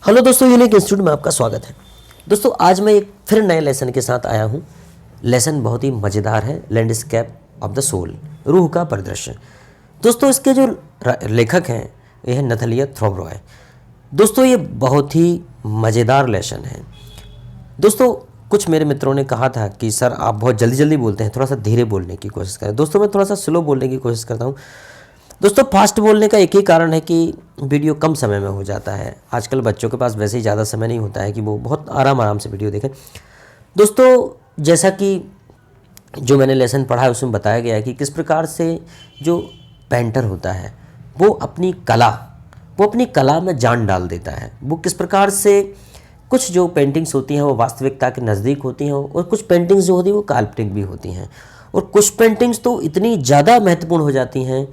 Hello दोस्तों, unique institute में आपका स्वागत है। दोस्तों आज मैं एक फिर नए लेसन के साथ आया हूँ। लेसन बहुत ही मज़ेदार है, लैंडस्केप ऑफ द सोल, रूह का परिदृश्य। दोस्तों इसके जो लेखक हैं ये है नथलिया थ्रोबरॉय। दोस्तों ये बहुत ही मज़ेदार लेसन है। दोस्तों कुछ मेरे मित्रों ने कहा था कि सर आप बहुत जल्दी जल्दी बोलते हैं, थोड़ा सा धीरे बोलने की कोशिश करें। दोस्तों मैं थोड़ा सा स्लो बोलने की कोशिश करता हूँ। दोस्तों फास्ट बोलने का एक ही कारण है कि वीडियो कम समय में हो जाता है। आजकल बच्चों के पास वैसे ही ज़्यादा समय नहीं होता है कि वो बहुत आराम से वीडियो देखें। दोस्तों जैसा कि जो मैंने लेसन पढ़ा है उसमें बताया गया है कि किस प्रकार से जो पेंटर होता है वो अपनी कला में जान डाल देता है। वो किस प्रकार से कुछ जो पेंटिंग्स होती हैं वो वास्तविकता के नज़दीक होती हैं और कुछ पेंटिंग्स जो होती हैं वो काल्पनिक भी होती हैं। और कुछ पेंटिंग्स तो इतनी ज़्यादा महत्वपूर्ण हो जाती हैं,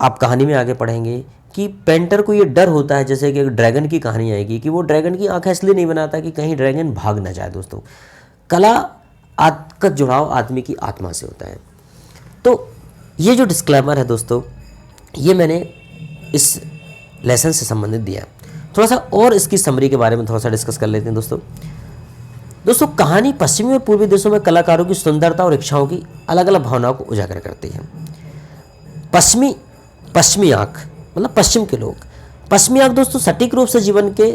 आप कहानी में आगे पढ़ेंगे कि पेंटर को ये डर होता है, जैसे कि एक ड्रैगन की कहानी आएगी कि वो ड्रैगन की आंखें इसलिए नहीं बनाता कि कहीं ड्रैगन भाग ना जाए। दोस्तों कला का जुड़ाव आदमी की आत्मा से होता है। तो ये जो डिस्क्लेमर है दोस्तों, ये मैंने इस लेसन से संबंधित दिया। थोड़ा सा और इसकी समरी के बारे में थोड़ा सा डिस्कस कर लेते हैं। दोस्तों कहानी पश्चिमी और पूर्वी देशों में कलाकारों की सुंदरता और इच्छाओं की अलग अलग भावनाओं को उजागर करती है। पश्चिमी आँख मतलब पश्चिम के लोग, पश्चिमी आँख दोस्तों सटीक रूप से जीवन के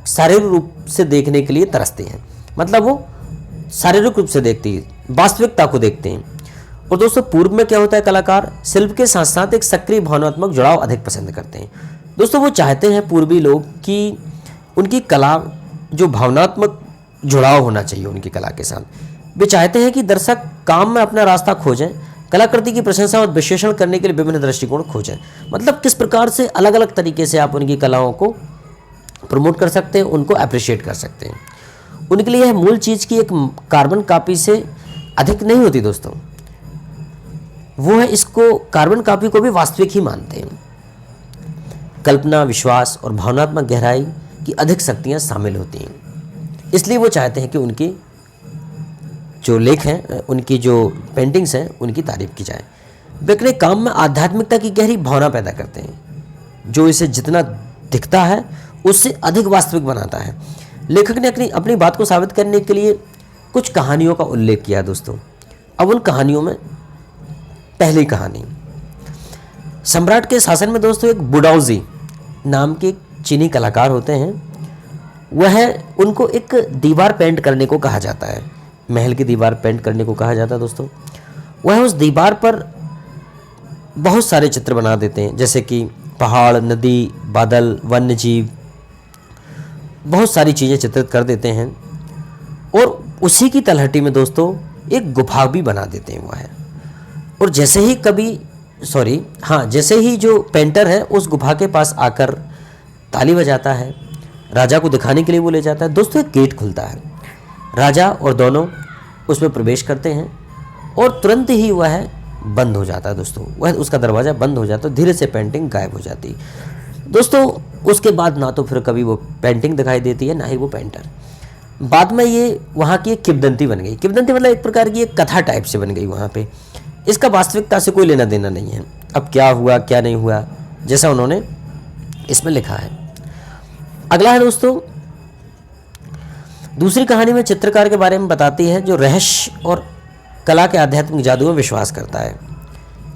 शारीरिक रूप से देखने के लिए तरसते हैं। मतलब वो शारीरिक रूप से देखती है, वास्तविकता को देखते हैं। और दोस्तों पूर्व में क्या होता है, कलाकार शिल्प के साथ साथ एक सक्रिय भावनात्मक जुड़ाव अधिक पसंद करते हैं। दोस्तों वो चाहते हैं पूर्वी लोग कि उनकी कला जो भावनात्मक जुड़ाव होना चाहिए उनकी कला के साथ। वे चाहते हैं कि दर्शक काम में अपना रास्ता खोजें, कलाकृति की प्रशंसा और विश्लेषण करने के लिए विभिन्न दृष्टिकोण खोजें। मतलब किस प्रकार से अलग अलग तरीके से आप उनकी कलाओं को प्रमोट कर सकते हैं, उनको अप्रिशिएट कर सकते हैं। उनके लिए यह मूल चीज़ की एक कार्बन कॉपी से अधिक नहीं होती दोस्तों, वो है इसको कार्बन कॉपी को भी वास्तविक ही मानते हैं। कल्पना, विश्वास और भावनात्मक गहराई की अधिक शक्तियाँ शामिल होती हैं। इसलिए वो चाहते हैं कि उनकी जो लेख हैं, उनकी जो पेंटिंग्स हैं, उनकी तारीफ की जाए। वे अपने काम में आध्यात्मिकता की गहरी भावना पैदा करते हैं, जो इसे जितना दिखता है उससे अधिक वास्तविक बनाता है। लेखक ने अपनी बात को साबित करने के लिए कुछ कहानियों का उल्लेख किया दोस्तों। अब उन कहानियों में पहली कहानी, सम्राट के शासन में दोस्तों एक बुडाओजी नाम के चीनी कलाकार होते हैं। उनको एक दीवार पेंट करने को कहा जाता है, महल की दीवार पेंट करने को कहा जाता है दोस्तों। वह उस दीवार पर बहुत सारे चित्र बना देते हैं, जैसे कि पहाड़, नदी, बादल, वन्य जीव, बहुत सारी चीज़ें चित्रित कर देते हैं। और उसी की तलहटी में दोस्तों एक गुफा भी बना देते हैं वह है। और जैसे ही जो पेंटर है उस गुफा के पास आकर ताली बजाता है, राजा को दिखाने के लिए वो ले जाता है। दोस्तों एक गेट खुलता है, राजा और दोनों उसमें प्रवेश करते हैं और तुरंत ही वह बंद हो जाता है दोस्तों। वह उसका दरवाज़ा बंद हो जाता है, धीरे से पेंटिंग गायब हो जाती है दोस्तों। उसके बाद ना तो फिर कभी वो पेंटिंग दिखाई देती है, ना ही वो पेंटर। बाद में ये वहाँ की एक किंवदंती बन गई। किंवदंती मतलब एक प्रकार की एक कथा टाइप से बन गई वहाँ पे। इसका वास्तविकता से कोई लेना देना नहीं है, अब क्या हुआ क्या नहीं हुआ, जैसा उन्होंने इसमें लिखा है। अगला है दोस्तों, दूसरी कहानी में चित्रकार के बारे में बताती है जो रहस्य और कला के आध्यात्मिक जादू में विश्वास करता है।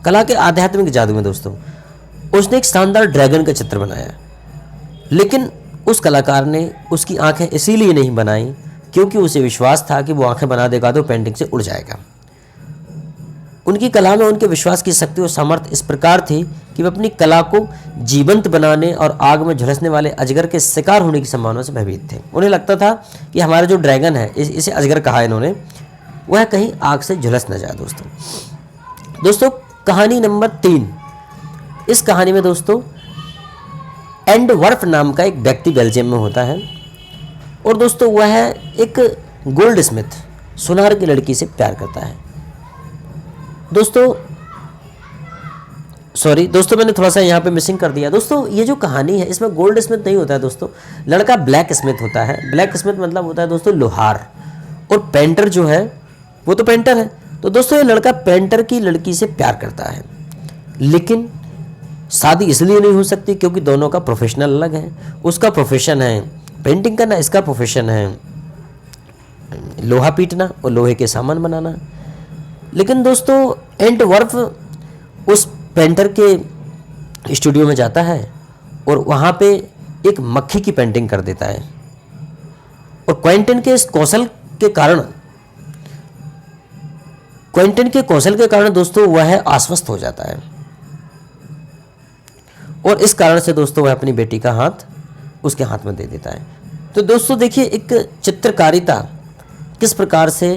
कला के आध्यात्मिक जादू में दोस्तों उसने एक शानदार ड्रैगन का चित्र बनाया, लेकिन उस कलाकार ने उसकी आंखें इसीलिए नहीं बनाई क्योंकि उसे विश्वास था कि वो आंखें बना देगा तो पेंटिंग से उड़ जाएगा। उनकी कला में उनके विश्वास की शक्ति और सामर्थ्य इस प्रकार थी कि वे अपनी कला को जीवंत बनाने और आग में झुलसने वाले अजगर के शिकार होने की संभावना से भयभीत थे। उन्हें लगता था कि हमारा जो ड्रैगन है, इसे अजगर कहा इन्होंने, वह कहीं आग से झुलस न जाए दोस्तों कहानी नंबर 3। इस कहानी में दोस्तों एंडवर्फ नाम का एक व्यक्ति बेल्जियम में होता है और दोस्तों वह एक गोल्ड स्मिथ, सुनार की लड़की से प्यार करता है। दोस्तों मैंने थोड़ा सा यहाँ पे मिसिंग कर दिया। दोस्तों ये जो कहानी है इसमें गोल्ड स्मिथ नहीं होता है दोस्तों, लड़का ब्लैक स्मिथ होता है। ब्लैक स्मिथ मतलब होता है दोस्तों लोहार, और पेंटर जो है वो तो पेंटर है। तो दोस्तों ये लड़का पेंटर की लड़की से प्यार करता है, लेकिन शादी इसलिए नहीं हो सकती क्योंकि दोनों का प्रोफेशनल अलग है। उसका प्रोफेशन है पेंटिंग करना इसका प्रोफेशन है, लोहा पीटना और लोहे के सामान बनाना। लेकिन दोस्तों एंटवर्प उस पेंटर के स्टूडियो में जाता है और वहाँ पे एक मक्खी की पेंटिंग कर देता है, और क्वेंटिन के इस कौशल के कारण दोस्तों वह आश्वस्त हो जाता है, और इस कारण से दोस्तों वह अपनी बेटी का हाथ उसके हाथ में दे देता है। तो दोस्तों देखिए एक चित्रकारिता किस प्रकार से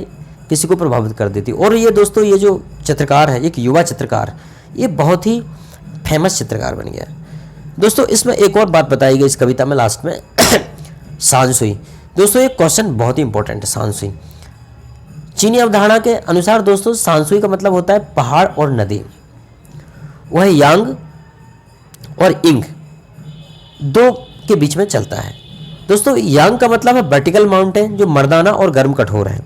किसी को प्रभावित कर देती है। और ये दोस्तों ये जो चित्रकार है, एक युवा चित्रकार, ये बहुत ही फेमस चित्रकार बन गया। दोस्तों इसमें एक और बात बताई गई इस कविता में लास्ट में सांसुई। दोस्तों ये क्वेश्चन बहुत ही इंपॉर्टेंट है। सांसुई चीनी अवधारणा के अनुसार दोस्तों सांसुई का मतलब होता है पहाड़ और नदी। वह यांग और इंग दो के बीच में चलता है। दोस्तों यांग का मतलब है वर्टिकल माउंटेन जो मर्दाना और गर्म कठोर है।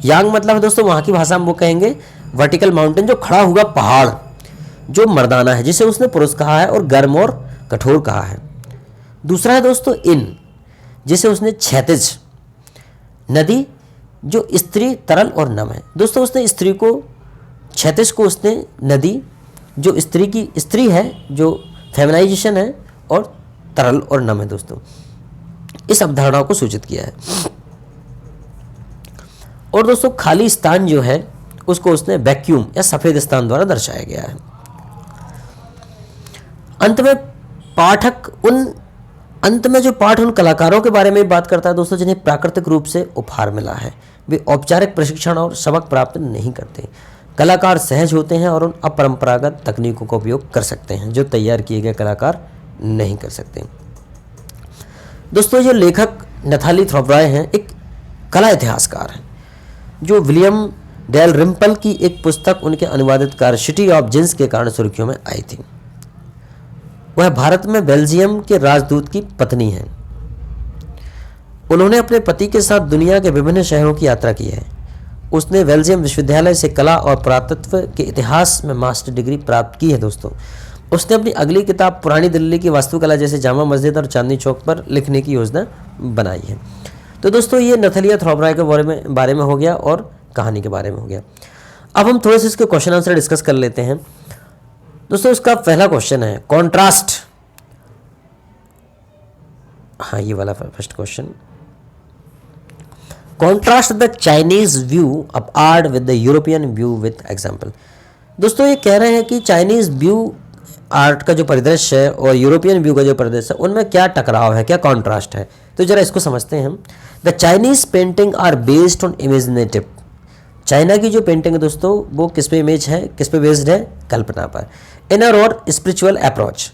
यांग मतलब है दोस्तों वहाँ की भाषा में वो कहेंगे वर्टिकल माउंटेन जो खड़ा हुआ पहाड़ जो मर्दाना है, जिसे उसने पुरुष कहा है, और गर्म और कठोर कहा है। दूसरा है दोस्तों इन, जिसे उसने क्षैतिज। नदी जो स्त्री तरल और नम है। दोस्तों उसने स्त्री को क्षैतिज को उसने नदी जो स्त्री की स्त्री है, जो फेमिनाइजेशन है, और तरल और नम है दोस्तों, इस अवधारणा को सूचित किया है। और दोस्तों खाली स्थान जो है उसको उसने वैक्यूम या सफेद स्थान द्वारा दर्शाया गया है। अंत में जो पाठ उन कलाकारों के बारे में बात करता है दोस्तों जिन्हें प्राकृतिक रूप से उपहार मिला है। वे औपचारिक प्रशिक्षण और सबक प्राप्त नहीं करते। कलाकार सहज होते हैं और उन अपरंपरागत तकनीकों का उपयोग कर सकते हैं जो तैयार किए गए कलाकार नहीं कर सकते। दोस्तों जो लेखक नथाली थ्रोब्राय हैं एक कला इतिहासकार हैं जो विलियम डेल रिम्पल की एक पुस्तक उनके अनुवादित कार्य सिटी ऑफ जिन्स के कारण सुर्खियों में आई थी। वह भारत में बेल्जियम के राजदूत की पत्नी हैं। उन्होंने अपने पति के साथ दुनिया के विभिन्न शहरों की यात्रा की है। उसने बेल्जियम विश्वविद्यालय से कला और पुरातत्व के इतिहास में मास्टर डिग्री प्राप्त की है। दोस्तों उसने अपनी अगली किताब पुरानी दिल्ली की वास्तुकला जैसे जामा मस्जिद और चांदनी चौक पर लिखने की योजना बनाई है। तो दोस्तों ये नथालिया थ्रोब्राय के बारे में हो गया और कहानी के बारे में हो गया। अब हम थोड़े से इसके क्वेश्चन आंसर डिस्कस कर लेते हैं। दोस्तों इसका पहला क्वेश्चन है कॉन्ट्रास्ट। हाँ ये वाला first question, contrast the Chinese view of art with the European view with example. दोस्तों ये कह रहे हैं कि चाइनीज व्यू आर्ट का जो परिदृश्य है और यूरोपियन व्यू का जो परिदृश्य है उनमें क्या टकराव है, क्या कॉन्ट्रास्ट है। तो जरा इसको समझते हैं हम। The Chinese painting are based on imaginative. China की जो पेंटिंग है दोस्तों वो किस पे इमेज है, किस पे बेस्ड है, कल्पना पर। इनर और स्पिरिचुअल अप्रोच,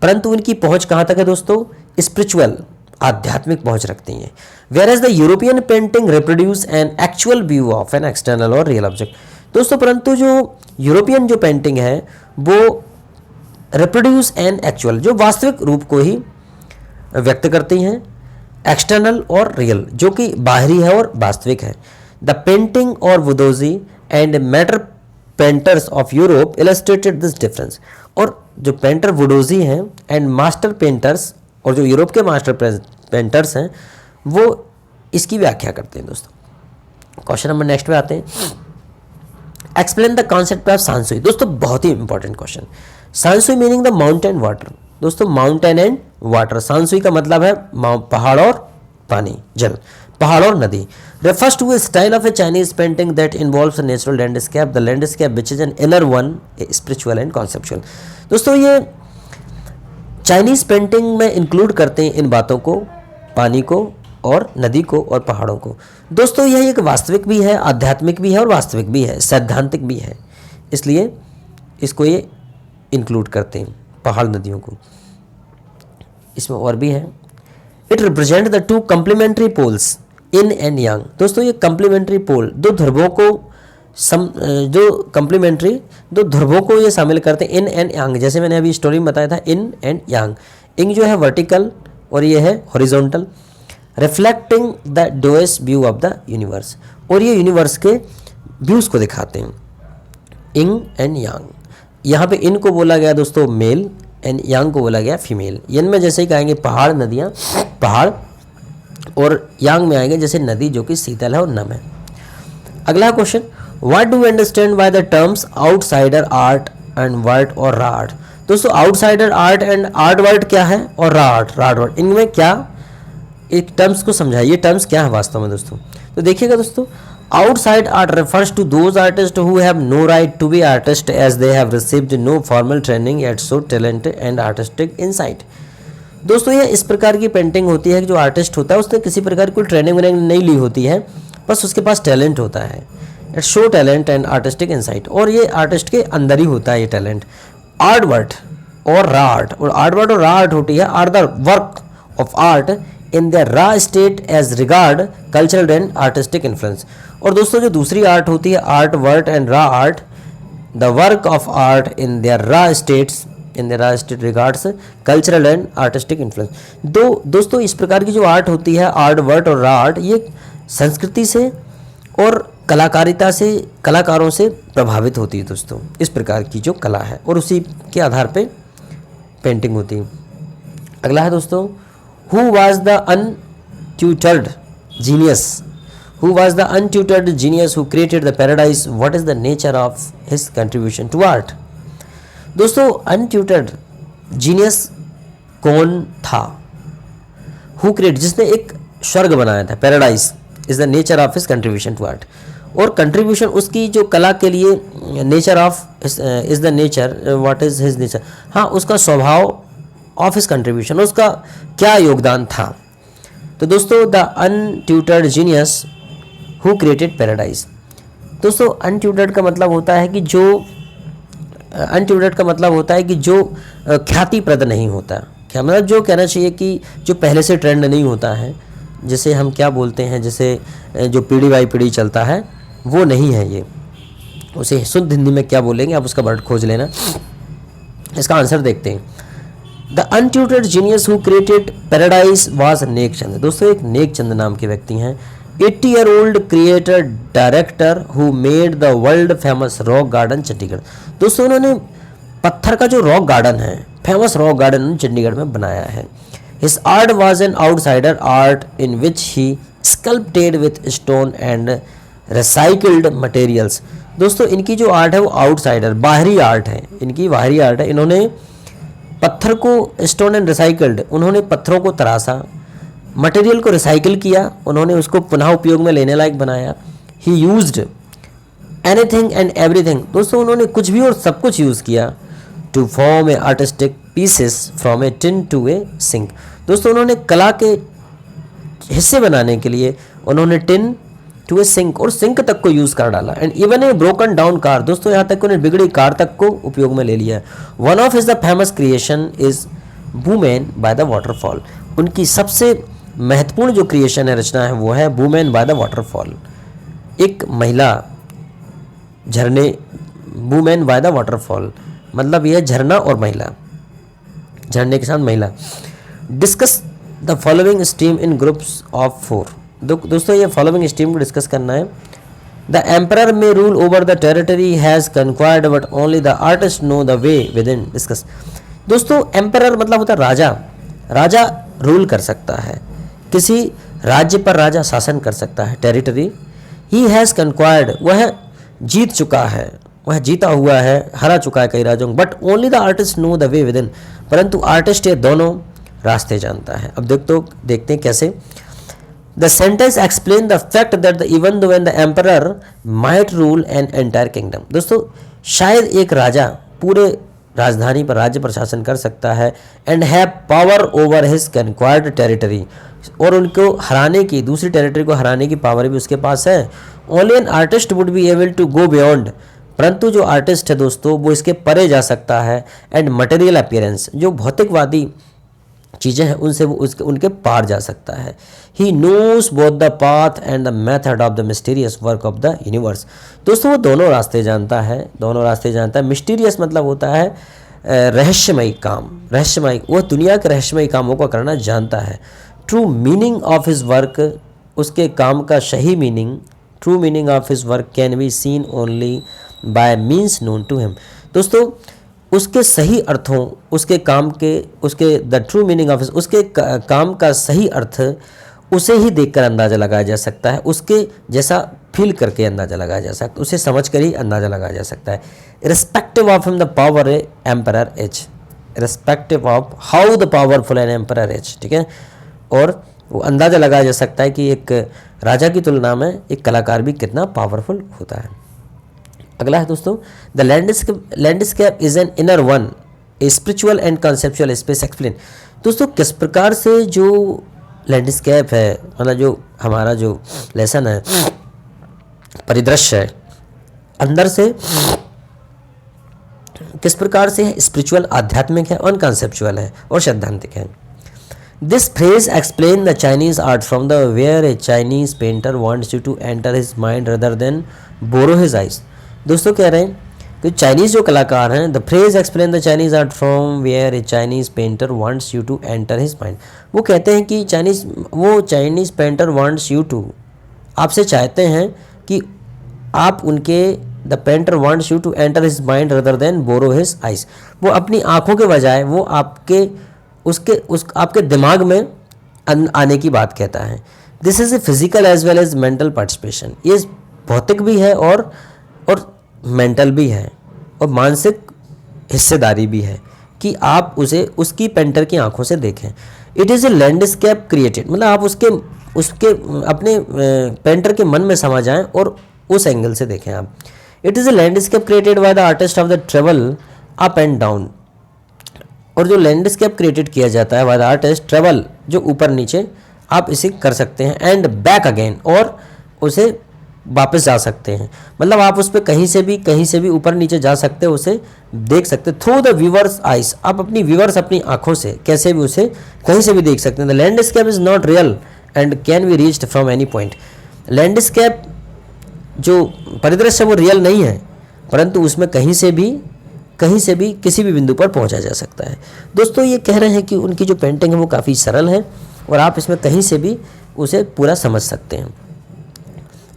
परंतु उनकी पहुंच कहाँ तक है दोस्तों, स्पिरिचुअल आध्यात्मिक पहुंच रखती हैं। Where as the European painting reproduce an actual view of an external और रियल ऑब्जेक्ट। दोस्तों परंतु जो यूरोपियन जो पेंटिंग है वो रिप्रोड्यूस एन एक्चुअल जो वास्तविक रूप को ही व्यक्त करती हैं, एक्सटर्नल और रियल जो कि बाहरी है और वास्तविक है। द पेंटिंग और वुडोजी and master painters of Europe illustrated this difference. और जो पेंटर वुडोजी हैं एंड मास्टर पेंटर्स और जो यूरोप के मास्टर पेंटर्स हैं वो इसकी व्याख्या करते हैं। दोस्तों क्वेश्चन नंबर नेक्स्ट पे आते हैं। Explain the concept of shanshui. दोस्तों बहुत ही important question. Shanshui meaning the mountain water. दोस्तों माउंटेन एंड वाटर, सांसुई का मतलब है पहाड़ और पानी, जल, पहाड़ और नदी। refers to a style of a Chinese painting that involves a natural landscape, the landscape which is an inner one, a spiritual and conceptual। दोस्तों ये चाइनीज पेंटिंग में इंक्लूड करते हैं इन बातों को, पानी को और नदी को और पहाड़ों को। दोस्तों यह एक वास्तविक भी है, आध्यात्मिक भी है और वास्तविक भी है, सैद्धांतिक भी है, इसलिए इसको ये इंक्लूड करते हैं पहाड़ नदियों को। इसमें और भी है। It represent the two complementary poles yin and yang. दोस्तों ये कंप्लीमेंट्री पोल दो ध्रुवों को दो ध्रुवों को ये शामिल करते हैं, इन एंड यांग। जैसे मैंने अभी स्टोरी में बताया था इन एंड यांग। इंग जो है वर्टिकल और ये है horizontal, reflecting the does view of the universe. और ये यूनिवर्स के व्यूज को दिखाते हैं। इंग एंड यांग, यहाँ पे इन को बोला गया दोस्तों मेल एंड यांग को बोला गया फीमेल। इन में जैसे ही कहेंगे पहाड़ नदियाँ, पहाड़ और यांग में आएंगे जैसे नदी जो कि शीतल है और नम है। अगला question, what do you understand by the terms outsider art and word और रा आर्ट। दोस्तों outsider art and art word क्या है और रा वर्ड, इनमें क्या एक टर्म्स को समझाइए, टर्म्स क्या है वास्तव में दोस्तों। तो देखिएगा दोस्तों, outside art refers to those artists who have no right to be artists as they have received no formal training yet show talent and artistic insight। दोस्तों यह इस प्रकार की पेंटिंग होती है कि जो आर्टिस्ट होता है उसने किसी प्रकार की ट्रेनिंग नहीं ली होती है, बस उसके पास टैलेंट होता है। It show talent and artistic insight, और ये आर्टिस्ट के अंदर ही होता है ये टैलेंट। आर्ट वर्ड और रा आर्ट, और आर्ट वर्ड और रा आर्ट होती है or the work of art in the raw state as regard cultural and artistic influence. और दोस्तों जो दूसरी आर्ट होती है art brut and raw art, the work of art in the raw states regards cultural and artistic influence. दोस्तों इस प्रकार की जो आर्ट होती है आर्ट वर्ड और रा आर्ट, ये संस्कृति से और कलाकारिता से, कलाकारों से प्रभावित होती है दोस्तों। इस प्रकार की जो कला है और उसी के आधार पे पेंटिंग होती है। अगला है दोस्तों, who was the untutored genius, who was the untutored genius who created the paradise, what is the nature of his contribution to art। दोस्तों untutored genius कौन था, who created, जिसने एक स्वर्ग बनाया था, paradise is the nature of his contribution to art। और contribution उसकी जो कला के लिए nature of is the nature, what is his nature, हाँ उसका स्वभाव of his contribution, उसका क्या योगदान था। तो दोस्तों the untutored genius who created paradise. दोस्तों अनट्यूटर्ड का मतलब होता है कि जो ख्यातिप्रद नहीं होता। क्या मतलब, जो कहना चाहिए कि जो पहले से ट्रेंड नहीं होता है, जैसे हम क्या बोलते हैं, जैसे जो पीढ़ी बाई पीढ़ी चलता है वो नहीं है ये, उसे शुद्ध हिंदी में क्या बोलेंगे आप उसका वर्ड खोज लेना। इसका आंसर देखते हैं। The untutored genius who created paradise was Nekchand. दोस्तों एक नेकचंद नाम के व्यक्ति हैं, 80-year-old creator director who made the world famous rock garden Chandigarh. दोस्तों उन्होंने पत्थर का जो रॉक गार्डन है, फेमस रॉक गार्डन उन्होंने चंडीगढ़ में बनाया है। His art was an outsider art in which he sculpted with stone and recycled materials. दोस्तों इनकी जो आर्ट है वो आउटसाइडर, बाहरी आर्ट है, इनकी बाहरी आर्ट है। इन्होंने पत्थर को स्टोन एंड रिसाइकल्ड, उन्होंने पत्थरों को तराशा, मटेरियल को रिसाइकिल किया, उन्होंने उसको पुनः उपयोग में लेने लायक बनाया। He used anything and everything. दोस्तों उन्होंने कुछ भी और सब कुछ यूज़ किया। To form a artistic pieces from a tin to a sink. दोस्तों उन्होंने कला के हिस्से बनाने के लिए उन्होंने टिन टू ए सिंक और सिंक तक को यूज़ कर डाला। And even a broken down car. दोस्तों यहाँ तक उन्हें बिगड़ी कार तक को उपयोग में ले लिया। One of is the famous creation is women by the waterfall. उनकी सबसे महत्वपूर्ण जो क्रिएशन है, रचना है, वो है वुमेन बाय द वाटरफॉल, एक महिला झरने, वुमेन बाय द वाटरफॉल मतलब यह झरना और महिला, झरने के साथ महिला। Discuss the following stream in groups of 4। दोस्तों ये फॉलोइंग स्ट्रीम को डिस्कस करना है। The emperor may rule over the territory has conquered but only the artist know the way with in. Discuss. दोस्तों एम्परर मतलब होता है राजा, राजा रूल कर सकता है, किसी राज्य पर राजा शासन कर सकता है। टेरिटरी, ही हैज़ कन्क्वायर्ड, वह जीत चुका है, वह जीता हुआ है, हरा चुका है कई राजाओं। But only the artist know the way with इन, परंतु आर्टिस्ट ये दोनों रास्ते जानता है। अब देखते हैं कैसे। The sentence explain the fact that even when the emperor might rule an entire kingdom. दोस्तों शायद एक राजा पूरे राजधानी पर, राज्य पर शासन कर सकता है। And have power over his conquered territory, और उनको हराने की, दूसरी टेरिटरी को हराने की पावर भी उसके पास है। Only an artist would be able to go beyond, परंतु जो आर्टिस्ट है दोस्तों वो इसके परे जा सकता है। एंड मटेरियल अपीयरेंस, जो भौतिकवादी चीज़ें हैं उनसे वो उनके पार जा सकता है। He knows both the path and the method of the mysterious work of the universe. दोस्तों वो दोनों रास्ते जानता है, दोनों रास्ते जानता है। मिस्टीरियस मतलब होता है रहस्यमयी काम, रहस्यमयी, वह दुनिया के रहस्यमयी कामों को करना जानता है। True meaning of his work, उसके काम का सही meaning, true meaning of his work can be seen only by means known to him. दोस्तों उसके सही अर्थों, उसके काम के, उसके द ट्रू मीनिंग ऑफ उसके काम का सही अर्थ उसे ही देखकर अंदाज़ा लगाया जा सकता है, उसके जैसा फील करके अंदाज़ा लगाया जा सकता है, उसे समझ कर ही अंदाज़ा लगाया जा सकता है। Respective of him the power emperor is, respective of how the powerful an emperor is, ठीक है। और वो अंदाज़ा लगाया जा सकता है कि एक राजा की तुलना में एक कलाकार भी कितना पावरफुल होता है। अगला है दोस्तों, the landscape is an inner one, a spiritual and conceptual space explain. दोस्तों किस प्रकार से जो लैंडस्केप है, मतलब जो हमारा जो लेसन है, परिदृश्य है, अंदर से किस प्रकार से है, स्पिरिचुअल आध्यात्मिक है और कॉन्सेप्चुअल है और सैद्धांतिक है। This phrase explain the Chinese art from the where a Chinese painter wants you to enter his mind rather than borrow his eyes. दोस्तों कह रहे हैं कि चाइनीज़ जो कलाकार हैं, the phrase explain the Chinese art from where a Chinese painter wants you to enter his mind. वो कहते हैं कि Chinese painter wants you to, आपसे चाहते हैं कि आप उनके, the painter wants you to enter his mind rather than borrow his eyes. वो अपनी आँखों के बजाय वो आपके दिमाग में आने की बात कहता है। This is a physical as well as mental participation. ये भौतिक भी है और मेंटल भी है और मानसिक हिस्सेदारी भी है कि आप उसे उसकी पेंटर की आंखों से देखें। It is a landscape created, मतलब आप उसके अपने पेंटर के मन में समा जाएं और उस एंगल से देखें आप। It is a landscape created by the artist of the travel up and down. और जो लैंडस्केप क्रिएटेड किया जाता है बाय द आर्टिस्ट, ट्रेवल जो ऊपर नीचे आप इसे कर सकते हैं, एंड बैक अगेन, और उसे वापस जा सकते हैं। मतलब आप उस पर कहीं से भी ऊपर नीचे जा सकते हो, उसे देख सकते थ्रू द व्यूअर्स आइज। आप अपनी आंखों से कैसे भी उसे कहीं से भी देख सकते हैं। The landscape is not real and can be reached from any point. Landscape जो परिदृश्य वो रियल नहीं है, परंतु उसमें कहीं से भी किसी भी बिंदु पर पहुंचा जा सकता है। दोस्तों ये कह रहे हैं कि उनकी जो पेंटिंग है वो काफ़ी सरल है और आप इसमें कहीं से भी उसे पूरा समझ सकते हैं।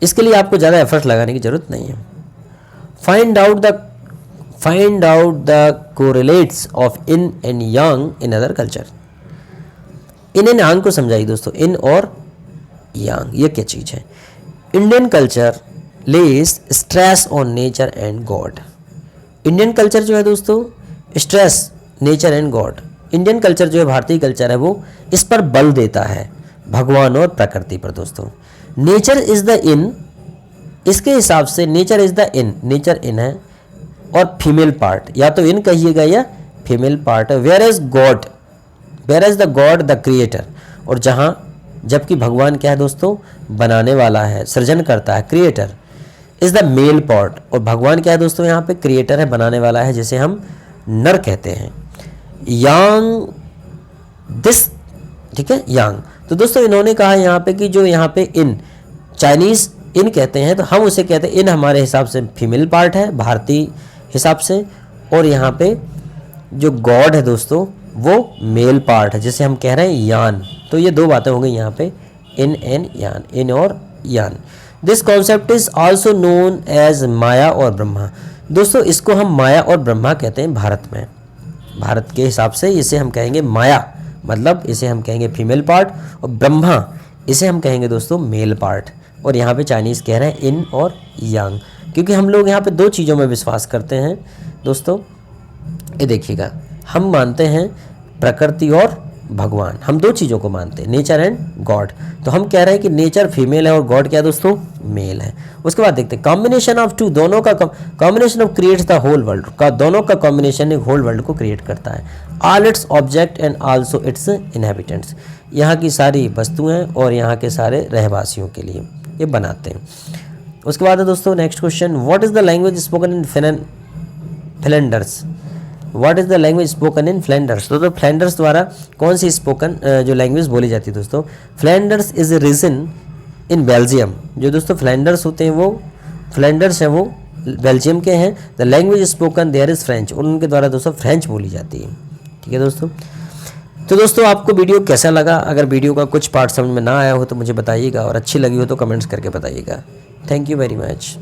इसके लिए आपको ज़्यादा एफर्ट लगाने की ज़रूरत नहीं है। Find out the correlates of in and Yang in other culture. In and यांग को समझाइए दोस्तों, इन और यांग ये क्या चीज़ है। Indian culture less stress on nature and God. Indian culture जो है दोस्तों, stress nature and God, Indian culture जो है, भारतीय कल्चर है, वो इस पर बल देता है, भगवान और प्रकृति पर। दोस्तों नेचर इज द इन, इसके हिसाब से nature is the yin, nature yin है और फीमेल पार्ट, या तो इन कहिएगा या फीमेल पार्ट है। Where is the god the creator, और जहाँ जबकि भगवान क्या है दोस्तों, बनाने वाला है, सृजन करता है, creator is the male part, और भगवान क्या है दोस्तों, यहाँ पे क्रिएटर है, बनाने वाला है, जिसे हम नर कहते हैं। यांग दिस, ठीक है, यांग। तो दोस्तों इन्होंने कहा यहाँ पे कि जो यहाँ पे इन, चाइनीज़ इन कहते हैं, तो हम उसे कहते हैं इन, हमारे हिसाब से फीमेल पार्ट है भारतीय हिसाब से, और यहाँ पे जो गॉड है दोस्तों वो मेल पार्ट है, जिसे हम कह रहे हैं यान। तो ये दो बातें हो गई यहाँ पे, इन एंड यान, इन और yang. This concept is also known as maya और ब्रह्मा। दोस्तों इसको हम माया और ब्रह्मा कहते हैं भारत में। भारत के हिसाब से इसे हम कहेंगे माया, मतलब इसे हम कहेंगे फीमेल पार्ट, और ब्रह्मा इसे हम कहेंगे दोस्तों मेल पार्ट। और यहाँ पे चाइनीज़ कह रहे हैं इन और यांग, क्योंकि हम लोग यहाँ पे दो चीज़ों में विश्वास करते हैं दोस्तों। ये देखिएगा, हम मानते हैं प्रकृति और भगवान, हम दो चीज़ों को मानते हैं, नेचर एंड गॉड। तो हम कह रहे हैं कि नेचर फीमेल है और गॉड क्या दोस्तों, मेल है। उसके बाद देखते हैं कॉम्बिनेशन ऑफ टू, दोनों का combination of creates the whole world, का दोनों का कॉम्बिनेशन एक होल वर्ल्ड को क्रिएट करता है। All its object and also it's inhabitants, यहाँ की सारी वस्तुएं और यहाँ के सारे रहवासियों के लिए ये बनाते हैं। उसके बाद है दोस्तों next question, what is the language spoken in Flanders. What is the language spoken in Flanders. तो फ्लैंडर्स द्वारा कौन सी स्पोकन जो लैंग्वेज बोली जाती है दोस्तों, Flanders is a region in Belgium. जो दोस्तों फ्लैंडर्स होते हैं, वो फ्लैंडर्स हैं, वो बेल्जियम के हैं। The language spoken there is French, और उनके द्वारा दोस्तों फ्रेंच बोली जाती है। ठीक है दोस्तों। तो दोस्तों आपको वीडियो कैसा लगा, अगर वीडियो का कुछ पार्ट समझ में ना आया हो तो मुझे बताइएगा, और अच्छी लगी हो तो कमेंट्स करके बताइएगा। Thank you very much.